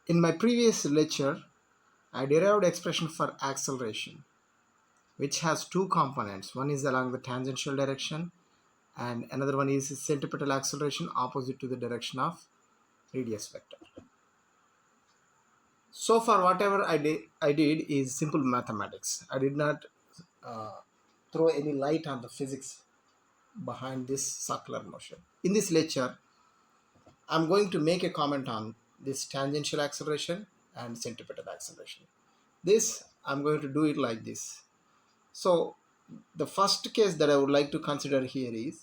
In my previous lecture, I derived expression for acceleration, which has two components. One is along the tangential direction and another one is centripetal acceleration opposite to the direction of radius vector. So far whatever I did is simple mathematics. I did not throw any light on the physics behind this circular motion. In this lecture, I'm going to make a comment on this tangential acceleration and centripetal acceleration. This, I'm going to do it like this. So the first case that I would like to consider here is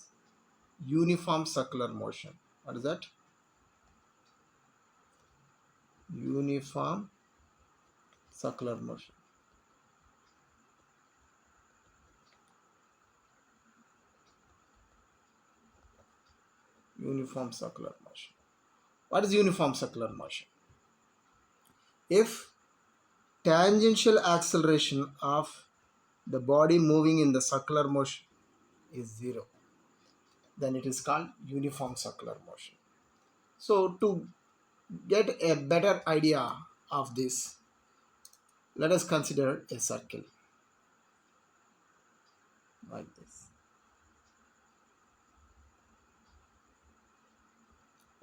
uniform circular motion. What is that? Uniform circular motion. Uniform circular motion. What is uniform circular motion? If tangential acceleration of the body moving in the circular motion is 0, then it is called uniform circular motion. So to get a better idea of this, let us consider a circle like this.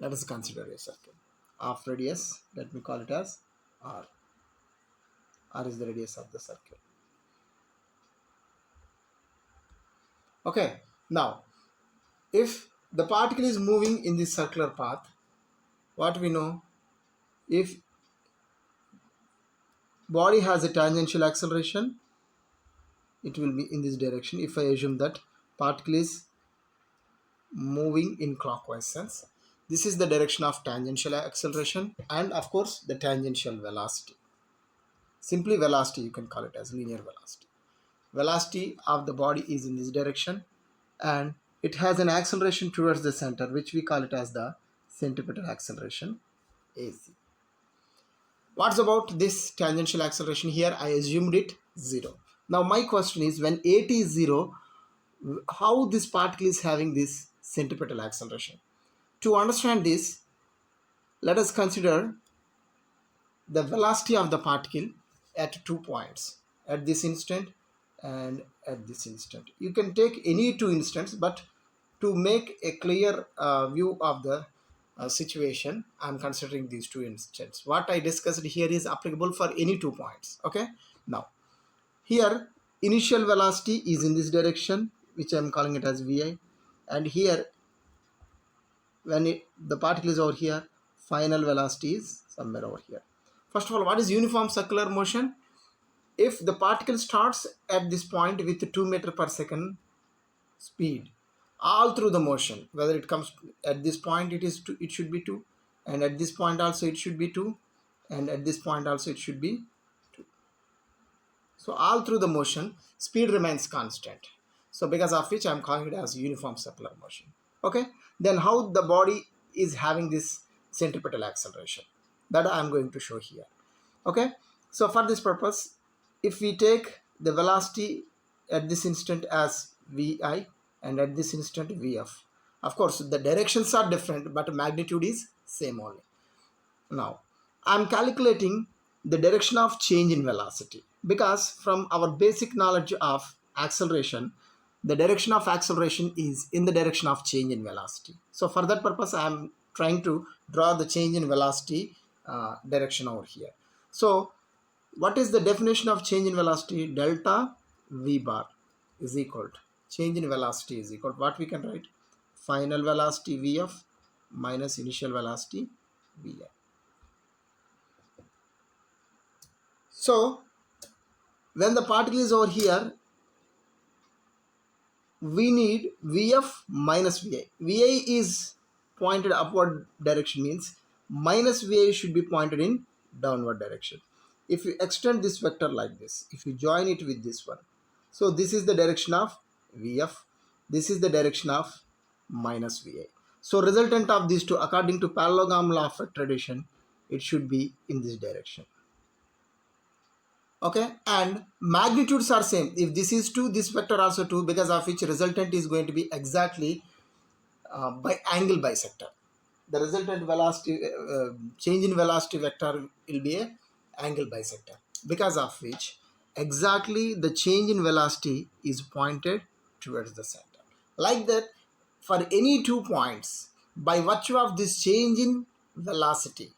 Let us consider a circle of radius, let me call it as r. R is the radius of the circle. Okay, now if the particle is moving in this circular path, what we know, if body has a tangential acceleration, it will be in this direction. If I assume that particle is moving in clockwise sense, this is the direction of tangential acceleration and of course the tangential velocity. Simply velocity, you can call it as linear velocity. Velocity of the body is in this direction and it has an acceleration towards the center, which we call it as the centripetal acceleration, AC. What's about this tangential acceleration? Here I assumed it 0. Now my question is, when AT is 0, how this particle is having this centripetal acceleration? To understand this, let us consider the velocity of the particle at 2 points, at this instant and at this instant. You can take any 2 instants, but to make a clear view of the situation, I'm considering these 2 instants. What I discussed here is applicable for any 2 points. Okay, now here initial velocity is in this direction, which I'm calling it as Vi, and here when the particle is over here, final velocity is somewhere over here. First of all, what is uniform circular motion? If the particle starts at this point with 2 meters per second speed, all through the motion, whether it comes at this point it should be 2, and at this point also it should be 2, and at this point also it should be 2. So all through the motion, speed remains constant. So because of which I am calling it as uniform circular motion. Okay, then how the body is having this centripetal acceleration, that I am going to show here. Okay, so for this purpose, if we take the velocity at this instant as Vi and at this instant Vf, of course the directions are different but magnitude is same only. Now I am calculating the direction of change in velocity, because from our basic knowledge of acceleration, the direction of acceleration is in the direction of change in velocity. So for that purpose I am trying to draw the change in velocity direction over here. So what is the definition of change in velocity? Delta V bar is equal to change in velocity is equal to what we can write? Final velocity Vf minus initial velocity Vi. So when the particle is over here, we need Vf minus Vi. Vi is pointed upward direction, means minus Vi should be pointed in downward direction. If you extend this vector like this, if you join it with this one, so this is the direction of Vf, this is the direction of minus Vi. So resultant of these two, according to parallelogram law of tradition, it should be in this direction. Okay, and magnitudes are same. If this is 2, this vector also 2, because of which resultant is going to be exactly by angle bisector. the resultant velocity change in velocity vector will be a angle bisector, because of which exactly the change in velocity is pointed towards the center. Like that, for any 2 points, by virtue of this change in velocity,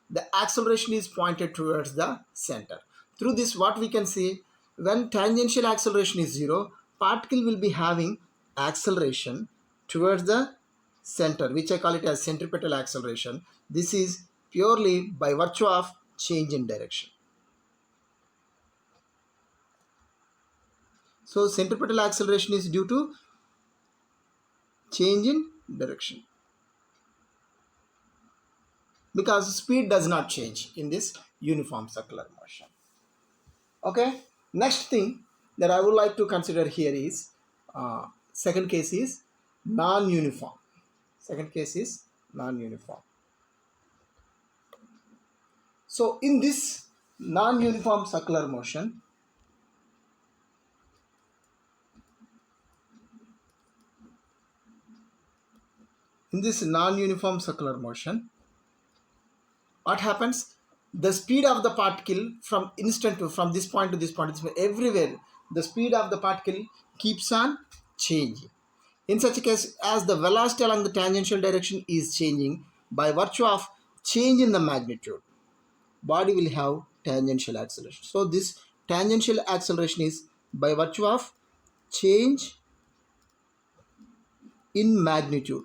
the acceleration is pointed towards the center. Through this, what we can see, when tangential acceleration is 0, particle will be having acceleration towards the center, which I call it as centripetal acceleration. This is purely by virtue of change in direction. So centripetal acceleration is due to change in direction, because speed does not change in this uniform circular motion. Okay, next thing that I would like to consider here is second case is non-uniform. Second case is non-uniform. So in this non-uniform circular motion, what happens? The speed of the particle from from this point to this point, everywhere the speed of the particle keeps on changing. In such a case, as the velocity along the tangential direction is changing, by virtue of change in the magnitude, body will have tangential acceleration. So this tangential acceleration is by virtue of change in magnitude.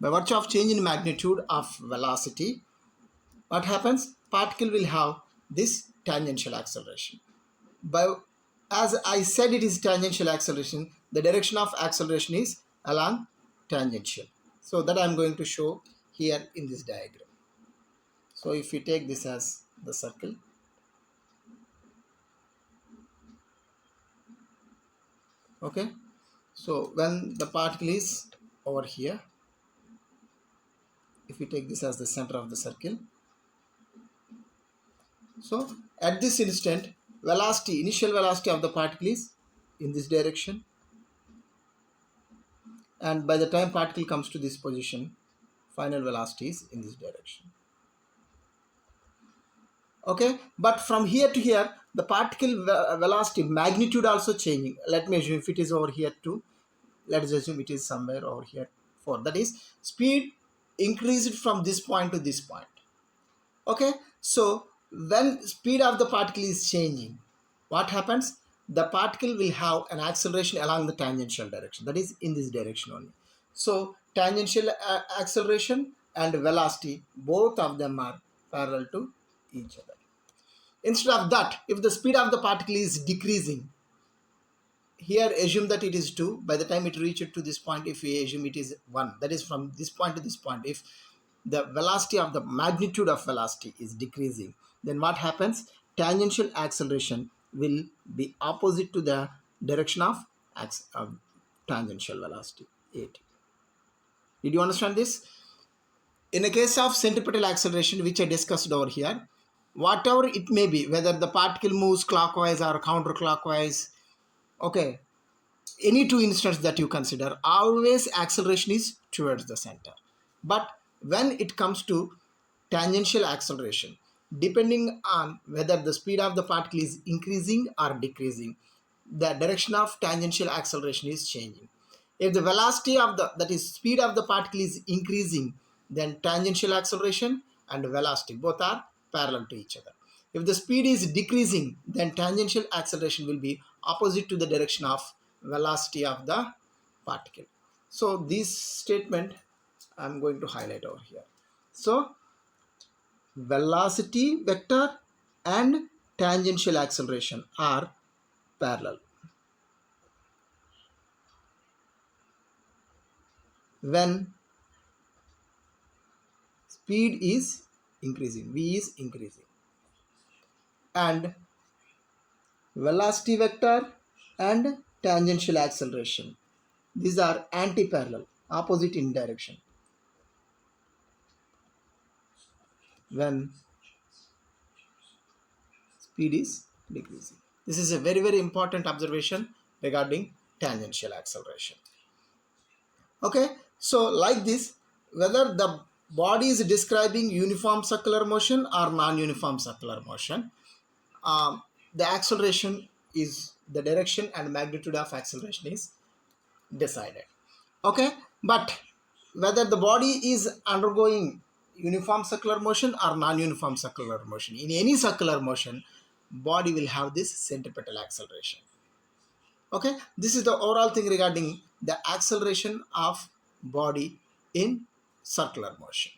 By virtue of change in magnitude of velocity, what happens? Particle will have this tangential acceleration. As I said, it is tangential acceleration. The direction of acceleration is along tangential. So that I am going to show here in this diagram. So if we take this as the circle, okay. So when the particle is over here, if we take this as the center of the circle, so at this instant, initial velocity of the particle is in this direction, and by the time particle comes to this position, final velocity is in this direction. Okay, but from here to here, the particle velocity magnitude also changing. Let me assume if it is over here too, let's assume it is somewhere over here 4. That is, speed increased from this point to this point. Okay, so when speed of the particle is changing, what happens? The particle will have an acceleration along the tangential direction, that is in this direction only. So tangential acceleration and velocity, both of them are parallel to each other. Instead of that, if the speed of the particle is decreasing, here assume that it is 2. By the time it reaches to this point, if we assume it is 1, that is from this point to this point, if the velocity of the magnitude of velocity is decreasing, then what happens? Tangential acceleration will be opposite to the direction of tangential velocity, 8. Did you understand this? In a case of centripetal acceleration, which I discussed over here, whatever it may be, whether the particle moves clockwise or counterclockwise, okay, any 2 instances that you consider, always acceleration is towards the center. But when it comes to tangential acceleration, depending on whether the speed of the particle is increasing or decreasing, the direction of tangential acceleration is changing. If the velocity of that is speed of the particle is increasing, then tangential acceleration and velocity both are parallel to each other. If the speed is decreasing, then tangential acceleration will be opposite to the direction of velocity of the particle. So this statement I'm going to highlight over here. So velocity vector and tangential acceleration are parallel. When speed is increasing, v is increasing, and velocity vector and tangential acceleration, these are anti-parallel, opposite in direction. When speed is decreasing, this is a very important observation regarding tangential acceleration. Okay, so like this, whether the body is describing uniform circular motion or non-uniform circular motion, the acceleration is the direction and magnitude of acceleration is decided. Okay, but whether the body is undergoing uniform circular motion or non-uniform circular motion, in any circular motion, body will have this centripetal acceleration. Okay, this is the overall thing regarding the acceleration of body in circular motion.